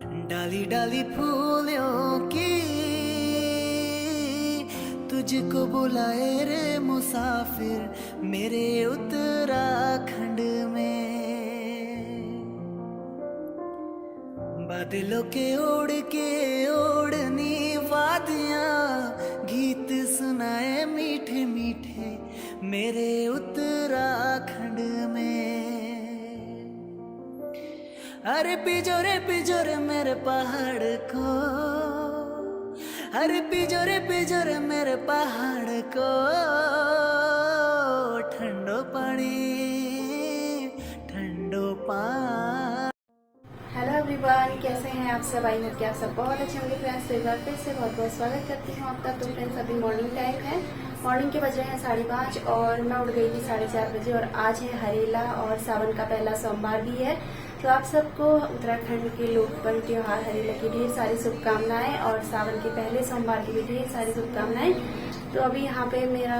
डाली डाली फूलों की तुझको बुलाए रे मुसाफिर मेरे उत्तराखंड में। बादलों के ओढ़ के ओढ़नी वादियाँ गीत सुनाए मीठे मीठे मेरे उत्तराखंड में। अरे पिजोरे मेरे पहाड़ को, अरे पिजोरे मेरे पहाड़ को ठंडो पानी ठंडो पानी। हेलो एवरीवन, कैसे हैं आप सब? आई होप कि आप सब बहुत अच्छे होंगे फ्रेंड्स। तो एक बार फिर से बहुत बहुत स्वागत करती हूँ आपका। तो फ्रेंड्स अभी मॉर्निंग टाइम है, मॉर्निंग के बज रहे हैं 5:30 और मैं उठ गई थी 4:30 बजे। और आज है हरेला और सावन का पहला सोमवार भी है। तो आप सबको उत्तराखंड के लोक पर्व त्योहार हरेला की ढेर सारी शुभकामनाएं और सावन के पहले सोमवार की भी ढेर सारी शुभकामनाएं। तो अभी यहाँ पे मेरा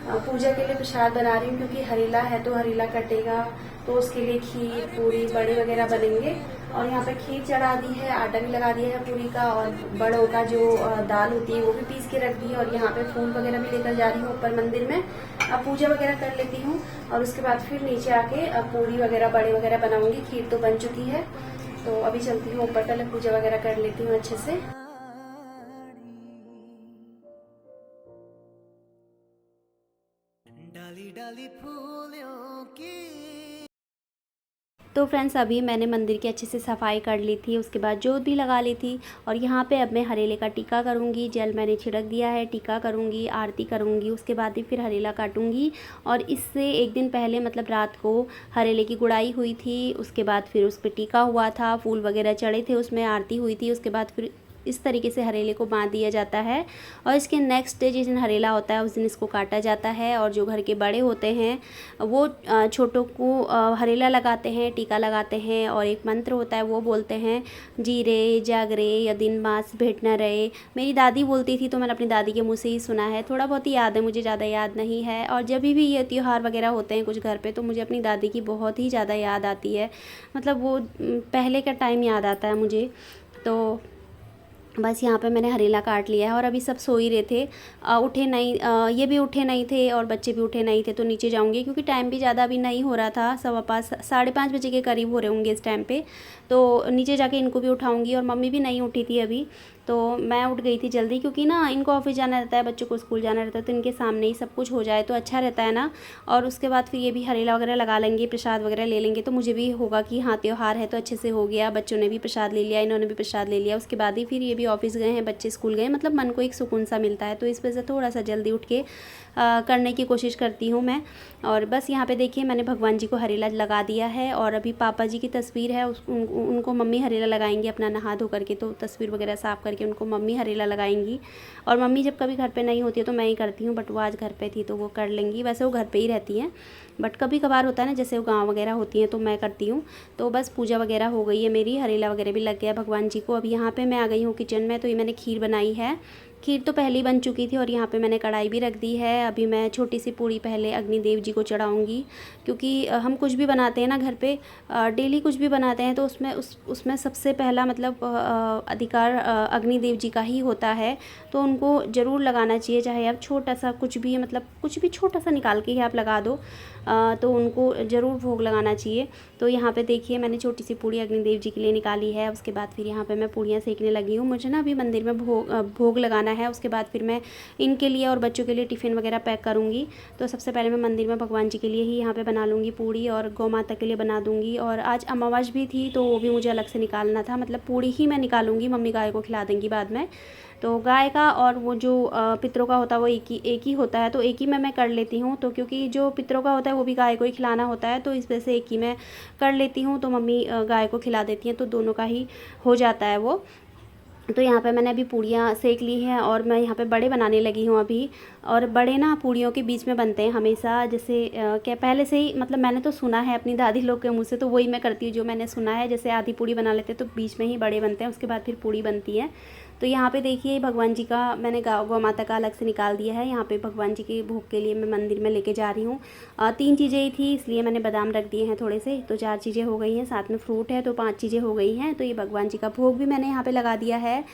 पूजा के लिए प्रसाद बना रही हूँ, क्योंकि हरेला है तो हरेला कटेगा, तो उसके लिए खीर पूरी बड़े वगैरह बनेंगे। और यहाँ पे खीर चढ़ा दी है, आटा भी लगा दिया है पूरी का, और बड़ों का जो दाल होती है वो भी पीस के रख दी है। और यहाँ पे फूल वगैरह भी लेकर जा रही हूँ ऊपर मंदिर में। अब पूजा वगैरह कर लेती हूँ और उसके बाद फिर नीचे आके अब पूरी वगैरह बड़े वगैरह बनाऊंगी। खीर तो बन चुकी है, तो अभी चलती हूँ ऊपर, पहले पूजा वगैरह कर लेती हूँ अच्छे से। डाली डाली फूलों की। तो फ्रेंड्स अभी मैंने मंदिर की अच्छे से सफाई कर ली थी, उसके बाद जोत भी लगा ली थी। और यहाँ पे अब मैं हरेले का टीका करूँगी। जल मैंने छिड़क दिया है, टीका करूँगी, आरती करूँगी, उसके बाद ही फिर हरेला काटूँगी। और इससे एक दिन पहले मतलब रात को हरेले की गुड़ाई हुई थी, उसके बाद फिर उस पर टीका हुआ था, फूल वगैरह चढ़े थे, उसमें आरती हुई थी। उसके बाद फिर इस तरीके से हरेले को बांध दिया जाता है। और इसके नेक्स्ट डे जिस दिन हरेला होता है उस दिन इसको काटा जाता है। और जो घर के बड़े होते हैं वो छोटों को हरेला लगाते हैं, टीका लगाते हैं, और एक मंत्र होता है वो बोलते हैं, जी रे जाग रे या दिन मास भेंट न रहे। मेरी दादी बोलती थी तो मैंने अपनी दादी के मुँह से ही सुना है, थोड़ा बहुत ही याद है, मुझे ज़्यादा याद नहीं है। और जब भी ये त्यौहार वगैरह होते हैं कुछ घर पर, तो मुझे अपनी दादी की बहुत ही ज़्यादा याद आती है। मतलब वो पहले का टाइम याद आता है मुझे। तो बस यहाँ पे मैंने हरेला काट लिया है। और अभी सब सो ही रहे थे, उठे नहीं, ये भी उठे नहीं थे और बच्चे भी उठे नहीं थे। तो नीचे जाऊँगी, क्योंकि टाइम भी ज़्यादा अभी नहीं हो रहा था, 5:15 बजे के करीब हो रहे होंगे इस टाइम पे। तो नीचे जाके इनको भी उठाऊँगी। और मम्मी भी नहीं उठी थी अभी, तो मैं उठ गई थी जल्दी, क्योंकि ना इनको ऑफिस जाना रहता है, बच्चों को स्कूल जाना रहता है, तो इनके सामने ही सब कुछ हो जाए तो अच्छा रहता है ना। और उसके बाद फिर ये भी हरेला वगैरह लगा लेंगे, प्रसाद वगैरह ले लेंगे, तो मुझे भी होगा कि हाँ त्यौहार है तो अच्छे से हो गया। बच्चों ने भी प्रसाद ले लिया, इन्होंने भी प्रसाद ले लिया। उसके बाद ही फिर ये भी ऑफिस गए हैं, बच्चे स्कूल गए, मतलब मन को एक सुकून सा मिलता है। तो इस वजह से थोड़ा सा जल्दी उठ के करने की कोशिश करती हूँ मैं। और बस यहाँ पे देखिए मैंने भगवान जी को हरेला लगा दिया है। और अभी पापा जी की तस्वीर है, उनको मम्मी हरेला लगाएंगी अपना नहा धो करके, तो तस्वीर वगैरह साफ़ करके उनको मम्मी हरेला लगाएंगी। और मम्मी जब कभी घर पे नहीं होती है तो मैं ही करती हूँ, बट वो आज घर पे थी तो वो कर लेंगी। वैसे वो घर पे ही रहती हैं, बट कभी कभार होता है ना, जैसे वो गाँव वगैरह होती हैं तो मैं करती हूँ। तो बस पूजा वगैरह हो गई है मेरी, हरेला वगैरह भी लग गया भगवान जी को। अब यहाँ पे मैं आ गई हूँ किचन में। तो ये मैंने खीर बनाई है, खीर तो पहले ही बन चुकी थी। और यहाँ पे मैंने कढ़ाई भी रख दी है। अभी मैं छोटी सी पूड़ी पहले अग्निदेव जी को चढ़ाऊँगी, क्योंकि हम कुछ भी बनाते हैं ना घर पे, डेली कुछ भी बनाते हैं, तो उसमें सबसे पहला मतलब अधिकार अग्निदेव जी का ही होता है। तो उनको ज़रूर लगाना चाहिए, चाहे आप छोटा सा कुछ भी, मतलब कुछ भी छोटा सा निकाल के ही आप लगा दो, तो उनको ज़रूर भोग लगाना चाहिए। तो यहाँ पे देखिए मैंने छोटी सी पूड़ी अग्निदेव जी के लिए निकाली है। उसके बाद फिर यहाँ पे मैं पूड़ियाँ सेकने लगी हूँ। मुझे ना अभी मंदिर में भोग लगाना है। उसके बाद फिर मैं इनके लिए और बच्चों के लिए टिफ़िन वगैरह पैक करूँगी। तो सबसे पहले मैं मंदिर में भगवान जी के लिए ही यहाँ पे बना लूँगी पूड़ी, और गौ माता के लिए बना दूँगी। और आज अमावस भी थी तो वो भी मुझे अलग से निकालना था, मतलब पूड़ी ही मैं निकालूँगी, मम्मी गाय को खिला देंगी बाद में। तो गाय का और वो जो पितरों का होता है वो एक ही होता है, तो एक ही में मैं कर लेती हूँ। तो क्योंकि जो पितरों का होता है वो भी गाय को ही खिलाना होता है, तो इस वजह से एक ही मैं कर लेती हूँ। तो मम्मी गाय को खिला देती हैं, तो दोनों का ही हो जाता है वो। तो यहाँ पे मैंने अभी पूड़ियाँ सेक ली हैं और मैं यहाँ पे बड़े बनाने लगी हूँ अभी। और बड़े ना पूड़ियों के बीच में बनते हैं हमेशा, जैसे क्या पहले से ही, मतलब मैंने तो सुना है अपनी दादी लोग के मुँह से, तो वही मैं करती हूँ जो मैंने सुना है। जैसे आधी पूड़ी बना लेते हैं तो बीच में ही बड़े बनते हैं, उसके बाद फिर पूड़ी बनती है। तो यहाँ पे देखिए भगवान जी का मैंने गौ माता का अलग से निकाल दिया है। यहाँ पे भगवान जी के भोग के लिए मैं मंदिर में लेके जा रही हूँ। 3 चीज़ें ही थी इसलिए मैंने बादाम रख दिए हैं थोड़े से, तो 4 चीज़ें हो गई हैं, साथ में फ्रूट है तो 5 चीज़ें हो गई हैं। तो ये भगवान जी का भोग भी मैंने यहाँ पर लगा दिया है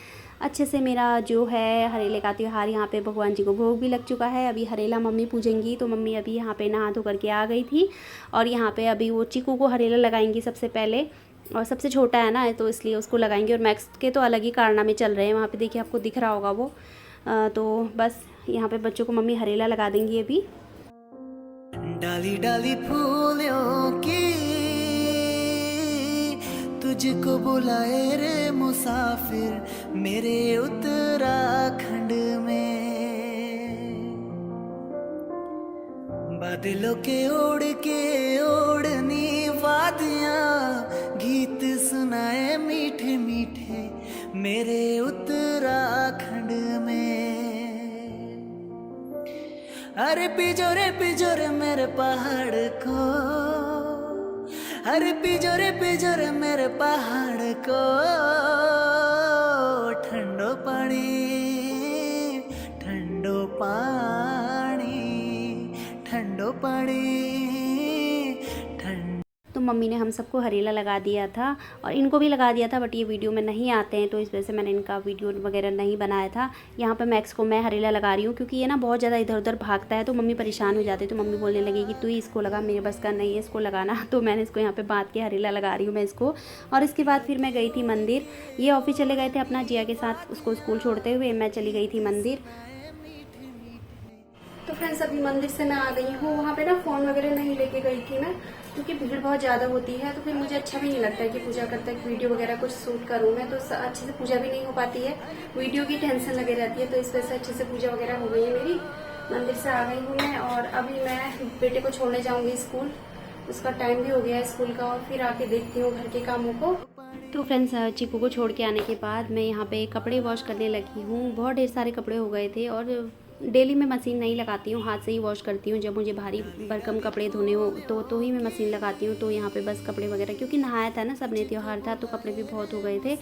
अच्छे से। मेरा जो है हरेले का त्यौहार यहाँ पे भगवान जी को भोग भी लग चुका है। अभी हरेला मम्मी पूजेंगी, तो मम्मी अभी यहाँ पे नहा धो करके आ गई थी और यहाँ पे अभी वो चीकू को हरेला लगाएंगी सबसे पहले, और सबसे छोटा है ना तो इसलिए उसको लगाएंगे। और मैक्स के तो अलग ही कारनामे चल रहे हैं वहाँ पे, देखिए आपको दिख रहा होगा वो। तो बस यहाँ पे बच्चों को मम्मी हरेला लगा देंगी अभी। डाली डाली फूलों की तुझको बुलाए रे मुसाफिर मेरे उत्तराखंड में, बादलों के ओढ़ के ओढ़नी वादियाँ गीत सुनाए मीठे मीठे मेरे उत्तराखंड में। अरे पिजोरे मेरे पहाड़ को, अरे पिजोरे मेरे पहाड़ को, ठंडो पानी ठंडो पानी ठंडो पानी ठंड। तो मम्मी ने हम सबको हरेला लगा दिया था और इनको भी लगा दिया था, बट ये वीडियो में नहीं आते हैं तो इस वजह से मैंने इनका वीडियो वगैरह नहीं बनाया था। यहाँ पे मैक्स को मैं हरेला लगा रही हूँ क्योंकि ये ना बहुत ज़्यादा इधर उधर भागता है, तो मम्मी परेशान हो जाती है। तो मम्मी बोलने लगी कि तू ही इसको लगा, मेरे बस का नहीं है इसको लगाना। तो मैंने इसको यहाँ पर बांध के हरेला लगा रही हूँ मैं इसको। और इसके बाद फिर मैं गई थी मंदिर। ये ऑफिस चले गए थे अपना जिया के साथ, उसको स्कूल छोड़ते हुए मैं चली गई थी मंदिर। तो फ्रेंड्स अभी मंदिर से मैं आ गई हूँ। वहाँ पे ना फ़ोन वगैरह नहीं लेके गई थी मैं क्योंकि भीड़ बहुत ज़्यादा होती है, तो फिर मुझे अच्छा भी नहीं लगता है कि पूजा करते वक्त वीडियो वगैरह कुछ शूट करूँ मैं, तो अच्छे से पूजा भी नहीं हो पाती है, वीडियो की टेंशन लगे रहती है। तो इस वजह से अच्छे से पूजा वगैरह हो गई है मेरी। मंदिर से आ गई हूँ मैं और अभी मैं बेटे को छोड़ने जाऊँगी स्कूल, उसका टाइम भी हो गया है स्कूल का, और फिर आके देखती हूँ घर के कामों को। तो फ्रेंड्स चीकू को छोड़ के आने के बाद मैं यहाँ पे कपड़े वॉश करने लगी हूँ। बहुत ढेर सारे कपड़े हो गए थे और डेली मैं मशीन नहीं लगाती हूँ, हाथ से ही वॉश करती हूँ। जब मुझे भारी भरकम कपड़े धोने हो तो ही मैं मशीन लगाती हूँ। तो यहाँ पे बस कपड़े वगैरह, क्योंकि नहाया था ना सबने, त्योहार था तो कपड़े भी बहुत हो गए थे।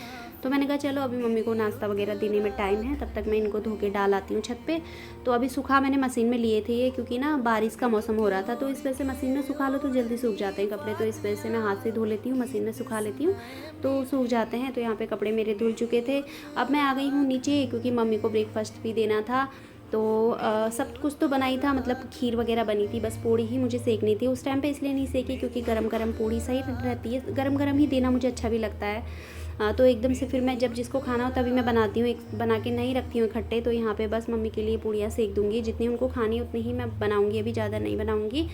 तो मैंने कहा चलो अभी मम्मी को नाश्ता वगैरह देने में टाइम है, तब तक मैं इनको धो के डाल आती हूँ छत पे। तो अभी सुखा मैंने मशीन में लिए थे ये, क्योंकि ना बारिश का मौसम हो रहा था, तो इस वजह से मशीन में सुखा लो तो जल्दी सूख जाते हैं कपड़े। तो इस वजह से मैं हाथ से धो लेती हूँ, मशीन में सुखा लेती हूँ तो सूख जाते हैं। तो यहाँ पे कपड़े मेरे धुल चुके थे। अब मैं आ गई हूँ नीचे क्योंकि मम्मी को ब्रेकफास्ट भी देना था। तो सब कुछ तो बनाई था, मतलब खीर वगैरह बनी थी, बस पूड़ी ही मुझे सेकनी थी उस टाइम पे, इसलिए नहीं सेकी क्योंकि गरम गरम पूड़ी सही रहती है, गरम गरम ही देना मुझे अच्छा भी लगता है। तो एकदम से फिर मैं जब जिसको खाना हो तभी मैं बनाती हूँ, एक बना के नहीं रखती हूँ इकट्ठे। तो यहाँ पे बस मम्मी के लिए पूड़ियाँ सेक दूँगी, जितनी उनको खानी उतनी ही मैं बनाऊँगी, अभी ज़्यादा नहीं बनाऊँगी।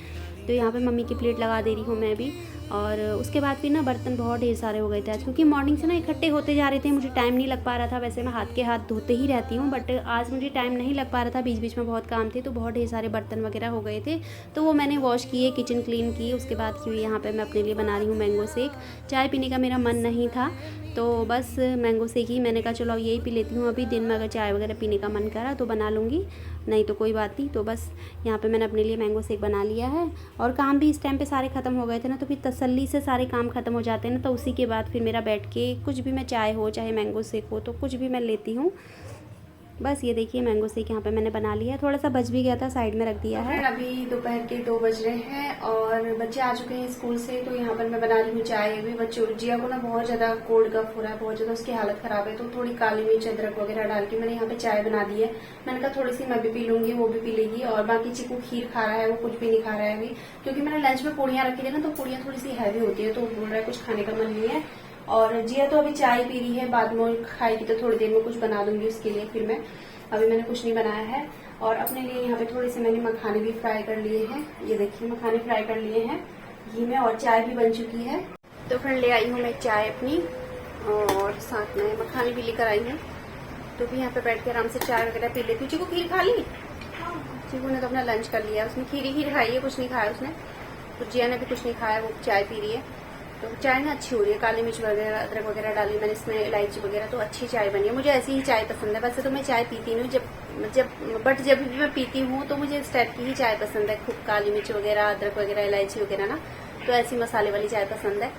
तो यहाँ पे मम्मी की प्लेट लगा दे रही हूँ मैं भी। और उसके बाद फिर ना बर्तन बहुत ढेर सारे हो गए थे आज, क्योंकि मॉर्निंग से ना इकट्ठे होते जा रहे थे, मुझे टाइम नहीं लग पा रहा था। वैसे मैं हाथ के हाथ धोते ही रहती हूँ, बट आज मुझे टाइम नहीं लग पा रहा था, बीच बीच में बहुत काम थे, तो बहुत ढेर सारे बर्तन वगैरह हो गए थे। तो वो मैंने वॉश किए, किचन क्लीन की। उसके बाद क्यों यहाँ पर मैं अपने लिए बना रही हूँ मैंगो शेक। चाय पीने का मेरा मन नहीं था तो बस मैंगो शेक ही मैंने कहा चलो यही पी लेती हूँ। अभी दिन में अगर चाय वगैरह पीने का मन करा तो बना लूँगी, नहीं तो कोई बात नहीं। तो बस यहाँ पे मैंने अपने लिए मैंगो शेक बना लिया है। और काम भी इस टाइम पे सारे ख़त्म हो गए थे ना, तो फिर तसल्ली से सारे काम ख़त्म हो जाते हैं ना, तो उसी के बाद फिर मेरा बैठ के कुछ भी, मैं चाय हो चाहे मैंगो शेक हो, तो कुछ भी मैं लेती हूँ। बस ये देखिए मैंगो शेक यहाँ पे मैंने बना लिया है, थोड़ा सा बच भी गया था, साइड में रख दिया है। अभी दोपहर के 2 बज रहे हैं और बच्चे आ चुके हैं स्कूल से। तो यहाँ पर मैं बना रही हूँ चाय। अभी बच्चे जिया को ना बहुत ज़्यादा कोल्ड कफ हो रहा है, बहुत ज़्यादा उसकी हालत ख़राब है, तो थोड़ी काली मिर्च अदरक वगैरह डाल के मैंने यहाँ पे चाय बना दी है। मैंने कहा थोड़ी सी मैं भी पी लूँगी, वो भी पी लेगी। और बाकी चीकू खीर खा रहा है, वो कुछ भी नहीं खा रहा है अभी, क्योंकि मैंने लंच में पूड़ियाँ रखी थी ना, तो पूड़ियाँ थोड़ी सी हैवी होती है, तो बोल रहा है कुछ खाने का मन नहीं है। और जिया तो अभी चाय पी रही है, बाद में खाएगी तो थोड़ी देर में कुछ बना दूंगी उसके लिए। फिर मैं अभी मैंने कुछ नहीं बनाया है। और अपने लिए यहाँ पे थोड़े से मैंने मखाने भी फ्राई कर लिए हैं, ये देखिए मखाने फ्राई कर लिए हैं घी में, और चाय भी बन चुकी है। तो फिर ले आई हूँ मैं चाय अपनी और साथ में मखाने भी लेकर आई हूँ। तो भी यहाँ पे बैठ के आराम से चाय वगैरह पी लेती हूँ। चीकू खीर खा ली? चीकू ने तो अपना लंच कर लिया, उसने खीर ही खाई है, कुछ नहीं खाया उसने। तो जिया ने भी कुछ नहीं खाया, वो चाय पी रही है। तो चाय ना अच्छी हो रही है, काली मिर्च वगैरह अदरक वगैरह डाली मैंने इसमें, इलायची वगैरह, तो अच्छी चाय बनी है। मुझे ऐसी ही चाय पसंद है। वैसे तो मैं चाय पीती नहीं हूँ, जब भी मैं पीती हूँ तो मुझे इस टाइप की ही चाय पसंद है, खूब काली मिर्च वगैरह अदरक वगैरह इलायची वगैरह ना, तो ऐसी मसाले वाली चाय पसंद है।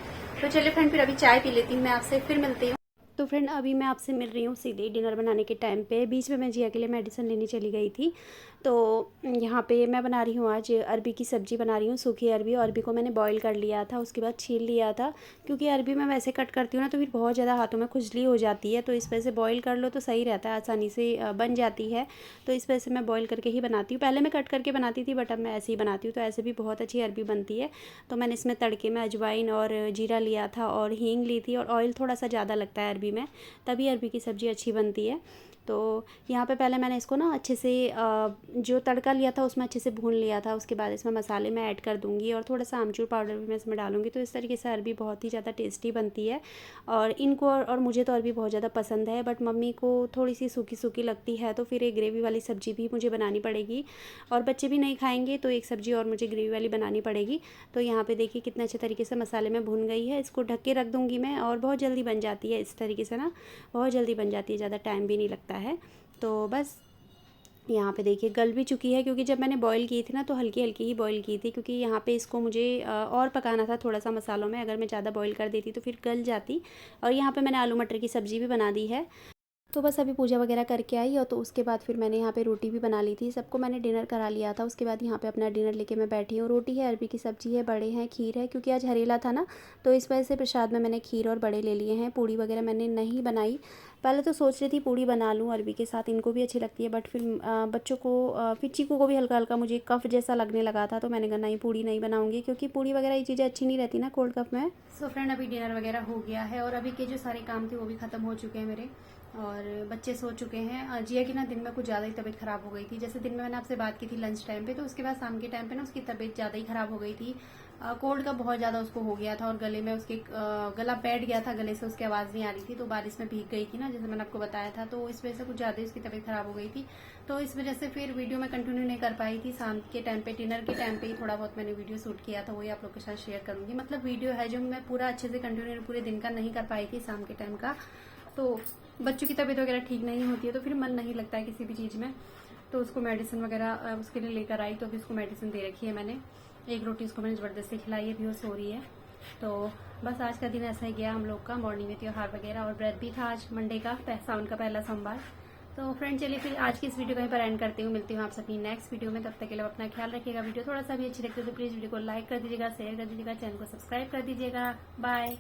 तो चलिए फ्रेंड फिर अभी चाय पी लेती हूँ मैं, आपसे फिर मिलती हूँ। तो फ्रेंड अभी मैं आपसे मिल रही हूँ सीधे डिनर बनाने के टाइम पे। बीच में मैं जिया के लिए मेडिसिन लेने चली गई थी। तो यहाँ पे मैं बना रही हूँ आज अरबी की सब्ज़ी बना रही हूँ, सूखी अरबी। अरबी को मैंने बॉईल कर लिया था, उसके बाद छील लिया था, क्योंकि अरबी मैं वैसे कट करती हूँ ना तो फिर बहुत ज़्यादा हाथों में खुजली हो जाती है। तो इस वजह से बॉईल कर लो तो सही रहता है, आसानी से बन जाती है। तो इस वजह से मैं बॉईल करके ही बनाती हूँ। पहले मैं कट करके बनाती थी, बट अब मैं ऐसे ही बनाती हूँ। तो ऐसे भी बहुत अच्छी अरबी बनती है। तो मैंने इसमें तड़के में अजवाइन और जीरा लिया था और हींग ली थी, और ऑयल थोड़ा सा ज़्यादा लगता है अरबी में, तभी अरबी की सब्ज़ी अच्छी बनती है। तो यहाँ पे पहले मैंने इसको ना अच्छे से जो तड़का लिया था उसमें अच्छे से भून लिया था। उसके बाद इसमें मसाले मैं ऐड कर दूँगी और थोड़ा सा आमचूर पाउडर भी मैं इसमें डालूँगी। तो इस तरीके से अरबी बहुत ही ज़्यादा टेस्टी बनती है। और इनको और मुझे तो अरबी बहुत ज़्यादा पसंद है, बट मम्मी को थोड़ी सी सूखी सूखी लगती है, तो फिर एक ग्रेवी वाली सब्ज़ी भी मुझे बनानी पड़ेगी। और बच्चे भी नहीं खाएँगे तो एक सब्ज़ी और मुझे ग्रेवी वाली बनानी पड़ेगी। तो यहाँ पे देखिए कितने अच्छे तरीके से मसाले में भून गई है। इसको ढक के रख दूँगी मैं, और बहुत जल्दी बन जाती है इस तरीके से ना, बहुत जल्दी बन जाती है, ज़्यादा टाइम भी नहीं लगता है। तो बस यहाँ पे देखिए गल भी चुकी है, क्योंकि जब मैंने बॉईल की थी ना तो हल्की हल्की ही बॉईल की थी, क्योंकि यहाँ पे इसको मुझे और पकाना था थोड़ा सा मसालों में। अगर मैं ज़्यादा बॉईल कर देती तो फिर गल जाती। और यहाँ पे मैंने आलू मटर की सब्ज़ी भी बना दी है। तो बस अभी पूजा वगैरह करके आई, और तो उसके बाद फिर मैंने यहाँ पे रोटी भी बना ली थी। सबको मैंने डिनर करा लिया था। उसके बाद यहाँ पे अपना डिनर लेके मैं बैठी हूँ। रोटी है, अरबी की सब्ज़ी है, बड़े हैं, खीर है, क्योंकि आज हरेला था ना, तो इस वजह से प्रसाद में मैंने खीर और बड़े ले लिए हैं। पूड़ी वगैरह मैंने नहीं बनाई। पहले तो सोच रही थी पूड़ी बना लूँ अरबी के साथ, इनको भी अच्छी लगती है, बट फिर बच्चों को फिर चीकू को भी हल्का हल्का मुझे कफ़ जैसा लगने लगा था। तो मैंने कहा नहीं, पूड़ी नहीं बनाऊँगी, क्योंकि पूड़ी वगैरह ये चीज़ें अच्छी नहीं रहती ना कोल्ड कफ़ में। सो फ्रेंड अभी डिनर वगैरह हो गया है, और अभी के जो सारे काम थे वो भी ख़त्म हो चुके हैं मेरे, और बच्चे सो चुके हैं। जिया की ना दिन में कुछ ज़्यादा ही तबीयत ख़राब हो गई थी। जैसे दिन में मैंने आपसे बात की थी लंच टाइम पे, तो उसके बाद शाम के टाइम पे ना उसकी तबीयत ज़्यादा ही ख़राब हो गई थी। कोल्ड का बहुत ज़्यादा उसको हो गया था, और गले में उसके गला बैठ गया था, गले से उसकी आवाज़ नहीं आ रही थी। तो बारिश में भीग गई थी ना, जैसे मैंने आपको बताया था, तो इस वजह से कुछ ज़्यादा ही उसकी तबीयत ख़राब हो गई थी। तो इस वजह से फिर वीडियो मैं कंटिन्यू नहीं कर पाई थी। शाम के टाइम पे, डिनर के टाइम पे ही थोड़ा बहुत मैंने वीडियो शूट किया था, वही आप लोग के साथ शेयर करूँगी। मतलब वीडियो है जो मैं पूरा अच्छे से कंटिन्यू पूरे दिन का नहीं कर पाई थी शाम के टाइम का। तो बच्चों की तबीयत वगैरह ठीक नहीं होती है तो फिर मन नहीं लगता है किसी भी चीज़ में। तो उसको मेडिसिन वगैरह उसके लिए लेकर आई, तो अभी उसको मेडिसिन दे रखी है मैंने। एक रोटी उसको मैंने ज़बरदस्ती खिलाई है, अभी वो सो रही है। तो बस आज का दिन ऐसा ही गया हम लोग का। मॉर्निंग में त्योहार वगैरह, और व्रत भी था आज मंडे का, सावन का पहला सोमवार। तो फ्रेंड चलिए फिर आज की इस वीडियो को यहीं पर एंड करती हूँ। मिलती हूँ आप सभी नेक्स्ट वीडियो में। तब तक के लिए अपना ख्याल रखिएगा। वीडियो थोड़ा सा भी अच्छी लगती है तो प्लीज़ वीडियो को लाइक कर दीजिएगा, शेयर कर दीजिएगा, चैनल को सब्सक्राइब कर दीजिएगा। बाय।